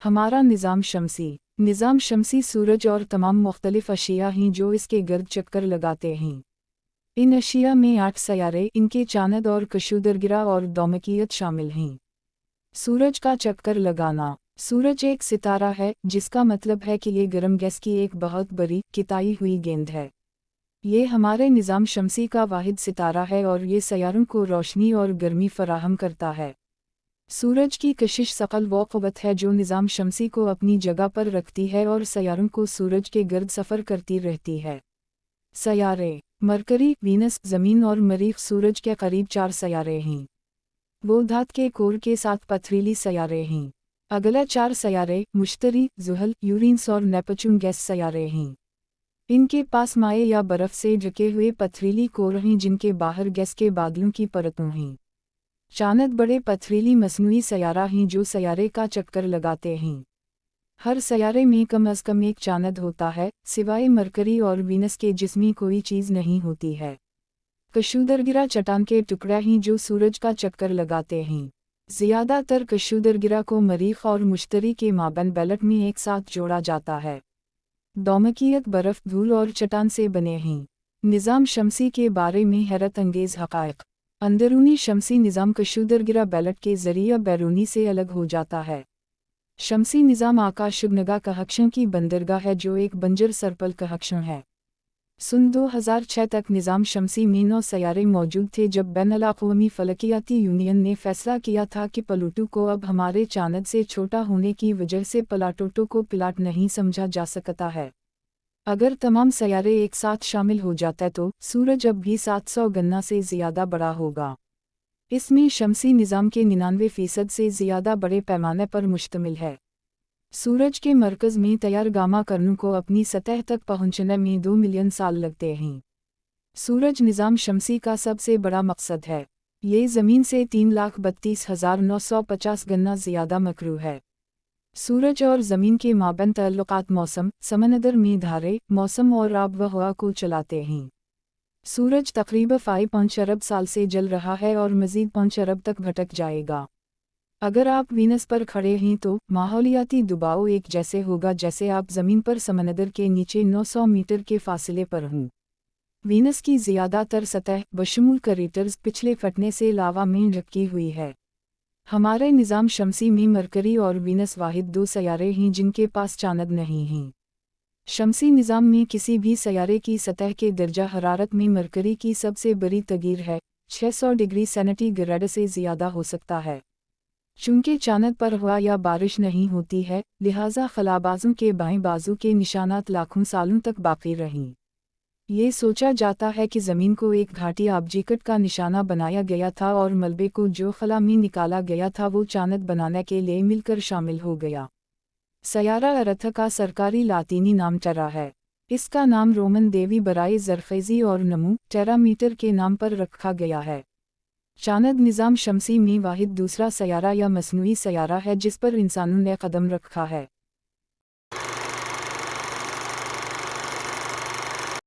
हमारा निज़ाम शमसी सूरज और तमाम मुख्तलिफ अशिया हैं जो इसके गर्द चक्कर लगाते हैं। इन अशिया में 8 सैयारे, इनके चांद और कशूदरगिरा और दौमकीयत शामिल हैं। सूरज का चक्कर लगाना। सूरज एक सितारा है, जिसका मतलब है कि ये गर्म गैस की एक बहुत बड़ी किताई हुई गेंद है। ये हमारे निज़ाम शमसी का वाहिद सितारा है और ये सैयारों को रोशनी और गर्मी फराहम करता है। सूरज की कशिश सकल वो क़ुव्वत है जो निज़ाम शमसी को अपनी जगह पर रखती है और सैयारों को सूरज के गर्द सफ़र करती रहती है। सैयारे। मरकरी, वीनस, ज़मीन और मरीख सूरज के करीब 4 सैयारे हैं। वो धात के कोर के साथ पथरीली सैयारे हैं। अगला 4 सैयारे मुश्तरी, ज़ुहल, यूरेनस और नेपच्यून गैस सैयारे हैं। इनके पास माए या बर्फ़ से ढके हुए पथरीली कोर हैं जिनके बाहर गैस के बादलों की परतों हैं। चांद बड़े पथरीली मसनूई सैयारा हैं जो सैयारे का चक्कर लगाते हैं। हर सैयारे में कम अज़ कम एक चांद होता है, सिवाय मरकरी और वीनस के जिसमें कोई चीज़ नहीं होती है। कशूदरगिरा चट्टान के टुकड़ा हैं जो सूरज का चक्कर लगाते हैं। ज़्यादातर कशूदरगिरा को मरीख और मुश्तरी के माबैन बेलट में एक साथ जोड़ा जाता है। दौमकीयत बर्फ़, धूल और चट्टान से बने हैं। निज़ाम शमसी के बारे में हैरत अंगेज़ हक़ाइक़। अंदरूनी शमसी निज़ाम कशूदरगिरा बेलट के ज़रिए बैरूनी से अलग हो जाता है। शमसी निज़ाम आकाशगंगा कहकशां की बंदरगाह है जो एक बंजर सर्पल कहकशां है। सन 2006 तक निज़ाम शमसी में 9 सैयारे मौजूद थे जब बैनुल-अक़वामी फ़लकियाती यूनियन ने फ़ैसला किया था कि प्लूटो को अब हमारे चांद से छोटा होने की वजह से प्लूटो को प्लाट नहीं समझा जा सकता है। अगर तमाम सैयारे एक साथ शामिल हो जाते तो सूरज अब भी 700 गना से ज़्यादा बड़ा होगा। इसमें शमसी निज़ाम के 99% से ज़्यादा बड़े पैमाने पर मुश्तमिल है। सूरज के मरकज़ में तैयार गामा करणों को अपनी सतह तक पहुंचने में 2 मिलियन साल लगते हैं। सूरज निज़ाम शमसी का सबसे बड़ा मकसद है। ये ज़मीन से 3,32,950 गना ज़्यादा मकरू है। सूरज और ज़मीन के माबैन तअल्लुक़ात मौसम, समंदर में धारे, मौसम और आब व हवा को चलाते हैं। सूरज तकरीबन 5 अरब साल से जल रहा है और मज़ीद 5 अरब तक भटक जाएगा। अगर आप वीनस पर खड़े हैं तो माहौलियाती दबाव एक जैसे होगा जैसे आप ज़मीन पर समंदर के नीचे 900 मीटर के फासले पर हों। वीनस की ज़्यादातर सतह बशमूल क्रेटर्स पिछले फटने से लावा में ढकी हुई है। हमारे निज़ाम शमसी में मरकरी और वीनस वाहिद 2 सैयारे हैं जिनके पास चांद नहीं हैं। शमसी निज़ाम में किसी भी सैयारे की सतह के दर्जा हरारत में मरकरी की सबसे बड़ी तगीर है, 600 डिग्री सेंटीग्रेड से ज़्यादा हो सकता है। चूंकि चांद पर हवा या बारिश नहीं होती है, लिहाजा खलाबाजों के बाएं बाजू के निशानात लाखों सालों तक बाकी रहीं। ये सोचा जाता है कि ज़मीन को एक घाटी आबजिकट का निशाना बनाया गया था और मलबे को जो खला में निकाला गया था वो चांद बनाने के लिए मिलकर शामिल हो गया। सैयारा अर्थ का सरकारी लातीनी नाम टेरा है। इसका नाम रोमन देवी बराए ज़रख़ेज़ी और नमू टेरामीटर के नाम पर रखा गया है। चांद निज़ाम शमसी में वाहिद दूसरा सैयारा या मसनूई सैयारा है जिस पर इंसानों ने कदम रखा है।